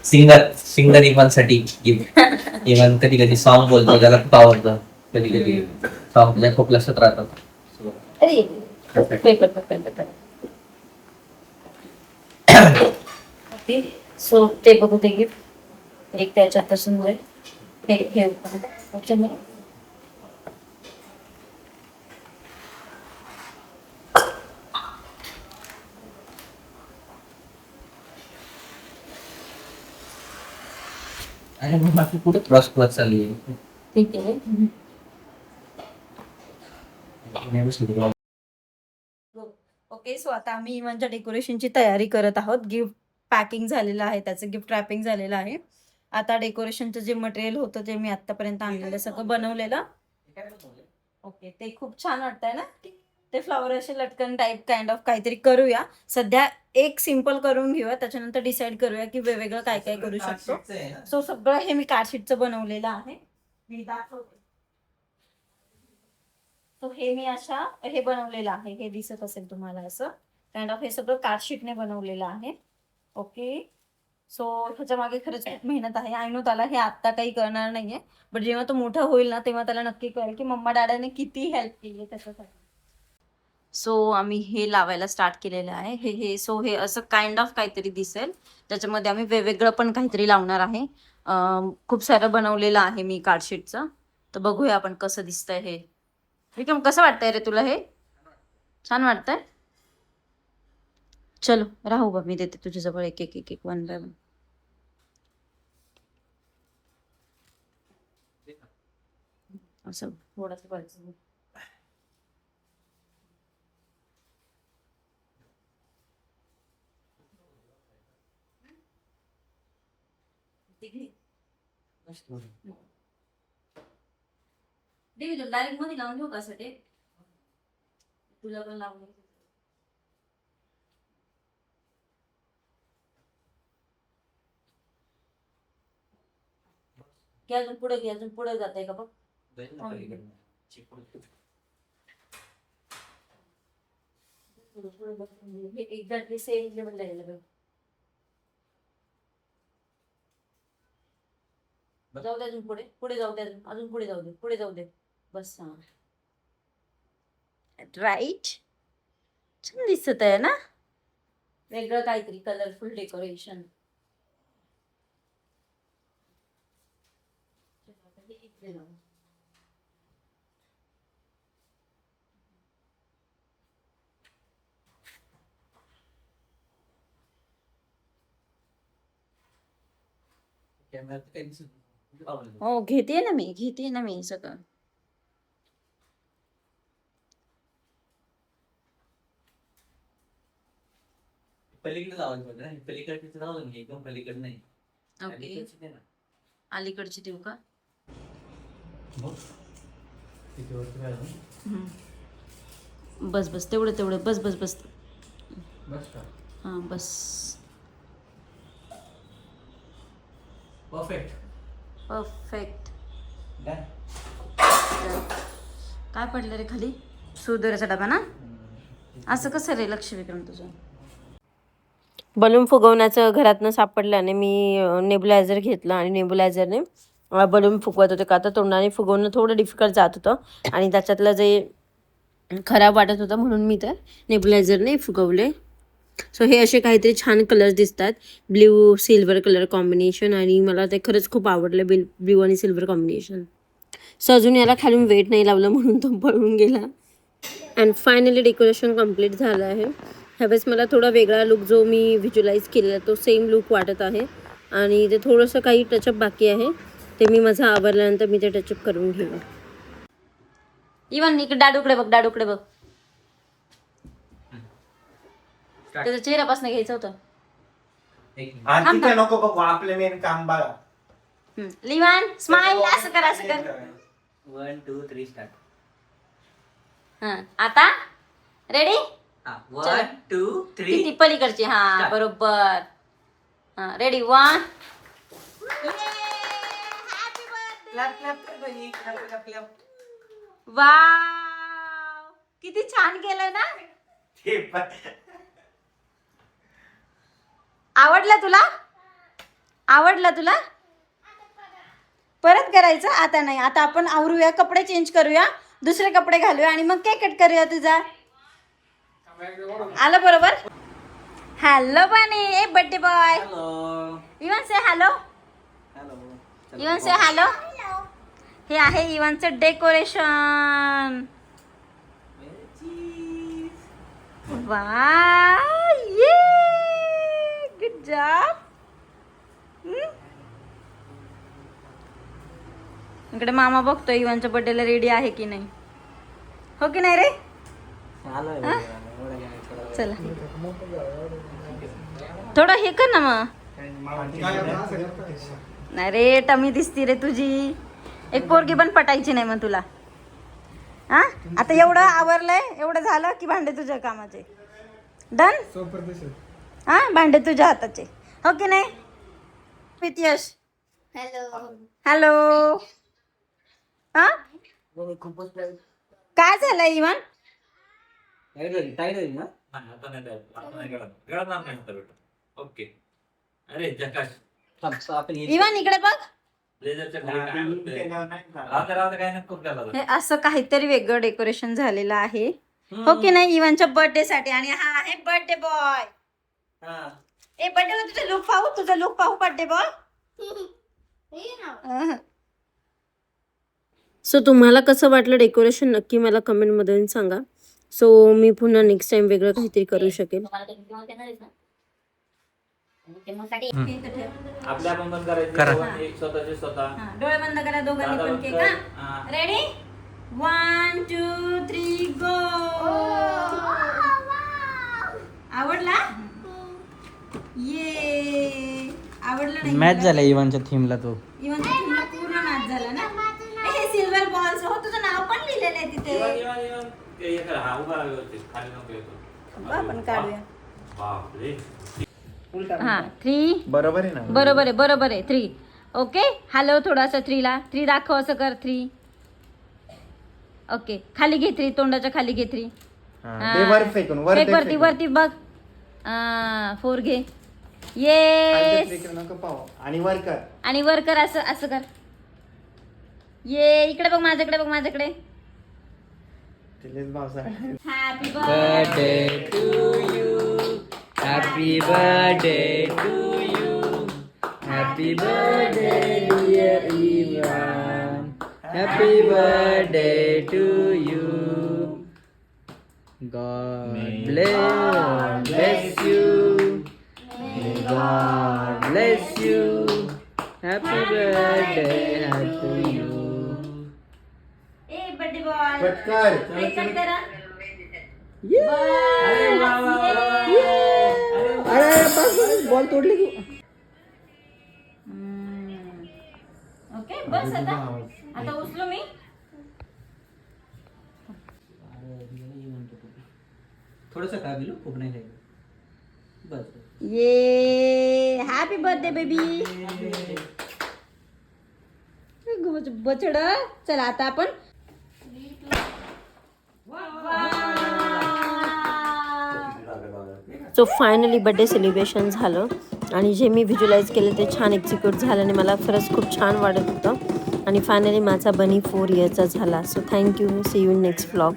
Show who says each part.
Speaker 1: Singer इव्हानसाठी gift. Evan कधी कधी song बोलतो, त्याला खूप आवडतं. कधी कधी सॉन्ग खूप लक्षात राहतात.
Speaker 2: सो ते बघू ते गिफ्ट एक त्याच्यात सुंदर हे हे
Speaker 1: अरे मग बाकी कुठे क्रॉस क्रॉस चालली आहे?
Speaker 2: ठीक आहे. ओके, सो आता आम्ही इव्हेंटच्या डेकोरेशनची तयारी करत आहोत. गिफ्ट पॅकिंग झालेलं आहे, त्याचं गिफ्ट रॅपिंग झालेलं आहे. आता डेकोरेशनचं जे मटेरियल होतं ते मी आतापर्यंत आणलेलं सगळं बनवलेलं. ओके, ते खूप छान वाटतंय ना. ते फ्लॉवर असे लटकन टाईप काइंड ऑफ काहीतरी करूया. सध्या एक सिम्पल करून घेऊया, त्याच्यानंतर डिसाईड करूया की वेगवेगळं काय काय करू शकतो. सो सगळं हे मी कार्डशीटचं बनवलेलं आहे. मी दाखवते. तो हे मी अशा हे बनवलेलं आहे, हे दिसत असेल तुम्हाला असं काइंड ऑफ हे सगळं कार्डशीटने बनवलेलं आहे. ओके, सो ह्याच्या मागे खरंच खूप मेहनत आहे. आय नो त्याला हे आत्ता काही करणार नाहीये, बट जेव्हा तो मोठा होईल ना तेव्हा त्याला नक्की कळेल की मम्मा डॅडाने किती हेल्प केली आहे त्याच्यासाठी. सो आम्ही हे लावायला स्टार्ट केलेलं आहे. हे सो हे असं काइंड ऑफ काहीतरी दिसेल, त्याच्यामध्ये आम्ही वेगवेगळं पण काहीतरी लावणार आहे. खूप सारं बनवलेलं आहे मी कार्डशीटचं, तर बघूया आपण कसं दिसतंय हे. विक्रम, कसं वाटतंय रे तुला हे? छान वाटतंय? चलो राहू बा, मी देते तुझ्याजवळ एक एक एक एक वन बाय वन. असं थोडंसं करायचं. डायरेक्ट मध्ये लावून घेऊ का साठी? तुला पण लावून घे. घे अजून पुढे, घे अजून पुढे जात आहे का बघ. एक्झॅक्टली सेम लेवल लागेल. जाऊ दे अजून पुढे, पुढे जाऊ दे अजून पुढे जाऊ दे, पुढे जाऊ दे. बस. हा, राईट. छान दिसत आहे ना, वेगळं काहीतरी कलरफुल डेकोरेशन. हो, घेते ना मी सगळं.
Speaker 1: पलीकडे जावं, पलीकडे जावं एकदम पलीकडे नाही.
Speaker 2: ओके, अलीकडची देऊ का? बस बस तेवढं बस बस बस. हां बस. परफेक्ट. काय पडलं रे खाली? सुदूराचा डबा ना. असं कसं रे लक्ष विक्रम तुझं? बलून फुगवण्याचं घरातनं सापडल्याने मी नेबुलायझर घेतलं आणि नेबुलायझरने बलून फुगवत होते. का तर तोंडाने फुगवणं थोडं डिफिकल्ट जात होतं आणि त्याच्यातलं जे खराब वाटत होतं म्हणून मी तर नेबुलायझरने फुगवले. सो हे असे काहीतरी छान कलर्स दिसतात, ब्ल्यू सिल्वर कलर कॉम्बिनेशन, आणि मला ते खरंच खूप आवडलं ब्ल्यू आणि सिल्वर कॉम्बिनेशन. सो अजून याला खालून वेट नाही लावलं म्हणून तो पळून गेला. अँड फायनली डेकोरेशन कम्प्लीट झालं आहे. ह्यावेळेस मला थोडा वेगळा लुक जो मी व्हिज्युलाइज केलेला तो सेम लुक वाटत आहे, आणि ते थोडंसं काही टचअप बाकी आहे, ते मी माझं आवरल्यानंतर मी ते टचअप करून घेऊ. इवन इकडे डाडूकडे बघ, डाडूकडे बघ. त्याचा चेहऱ्यापासून घ्यायचं होतं.
Speaker 3: नको बघू, आपले मेन काम बघा.
Speaker 2: लिवान स्माइल, असं कर असं कर.
Speaker 1: 1 2 3 स्टार्ट.
Speaker 2: हां, आता रेडी?
Speaker 1: 1 2 3.
Speaker 2: ती पलीकडची. हा बरोबर. हां रेडी 1. वाव, किती छान केलंय ना. आवडलं तुला? आवडला तुला? परत करायचं? आता नाही, आता आपण आवरूया, कपडे चेंज करूया, दुसरे कपडे घालूया आणि मग केक कट करूया तुझा. आलं बरोबर? हॅलो बनी, ए बर्थडे बॉय. इवन से हॅलो. इवन से हॅलो. हे आहे इवानचं डेकोरेशन. वाव, ये गुड जॉब. इकडे मामा बघतोय इवानच्या बर्थडेला रेडी आहे की नाही. हो की नाही रे? चला थोडं हे कर ना मग. नाही रे, टमी दिसती रे तुझी. एक पोरगी पण पटायची नाही मग तुला. हा, आता एवढं आवरलंय, एवढं झालं की भांडे तुझ्या कामाचे. डन. हा, भांडे तुझ्या हाताचे. हो की नाही प्रीतियश? हॅलो. हा, काय झालं इवन?
Speaker 1: ओके. अरे जकाश
Speaker 2: इवन इकडे बघ.
Speaker 1: काय
Speaker 2: हे असं काहीतरी वेगळं डेकोरेशन झालेलं आहे. हो की नाही इवानच्या बर्थडे साठी. आणि हा आहे बर्थडे बॉय. ए बर्थडे बॉय, तुझा लुक पाहू, तुझा लुक पाहू बर्थडे बॉय. सो तुम्हाला कसं वाटलं डेकोरेशन नक्की मला कमेंटमध्ये सांगा. सो मी पुन्हा नेक्स्ट टाइम वेगळं काहीतरी करू शकेल.
Speaker 1: आपल्या आपण बंद करायचं स्वतः.
Speaker 2: डोळे बंद करा दोघांनी पण. Cake ready? 1 2 3 गो. आवडला? ये आवडला नाही?
Speaker 3: मॅच झाला इवानच्या थीमला तो.
Speaker 2: इव्हनच्या थीमला पूर्ण मॅच झाला ना. हे सिल्वर बॉल्स. हो, तुझं नाव पण लिहिलेलं आहे तिथे. आपण काढूया. हा 3.
Speaker 3: बरोबर आहे ना?
Speaker 2: बरोबर आहे, बरोबर आहे. 3. ओके, हॅलो थोडासा 3ला. 3 दाखव, असं कर 3. ओके, खाली घे 3, तोंडाच्या खाली घे 3.
Speaker 3: ते वर फेकून वर
Speaker 2: फेक वरती, वरती बघ. 4 घे. ये
Speaker 3: नको पाहू. आणि वर कर.
Speaker 2: आणि वर कर, असं असं कर. ये इकडे बघ, माझ्याकडे बघ, माझ्याकडे. Happy
Speaker 1: birthday to you. Happy birthday to you. Happy birthday dear Ivan. Happy birthday to you. God bless you. May God bless you. Happy birthday to you.
Speaker 2: A birthday boy.
Speaker 3: Cut कर.
Speaker 2: Cut करा.
Speaker 1: Ball तोडली की.
Speaker 2: Okay, बस आता. आता उचलू मी.
Speaker 1: थोडंसं का दिलो, खूप नाही खायचं. बस.
Speaker 2: ये हॅपी बर्थडे बेबी. बछड. चला आता आपण सो फायनली बर्थडे सेलिब्रेशन झालं आणि जे मी व्हिज्युअलाइज केलं ते छान एक्झिक्यूट झालं आणि मला खरंच खूप छान वाटत होतं. आणि फायनली माझा बनी 4 इयरचा झाला. So thank you. See you in next vlog.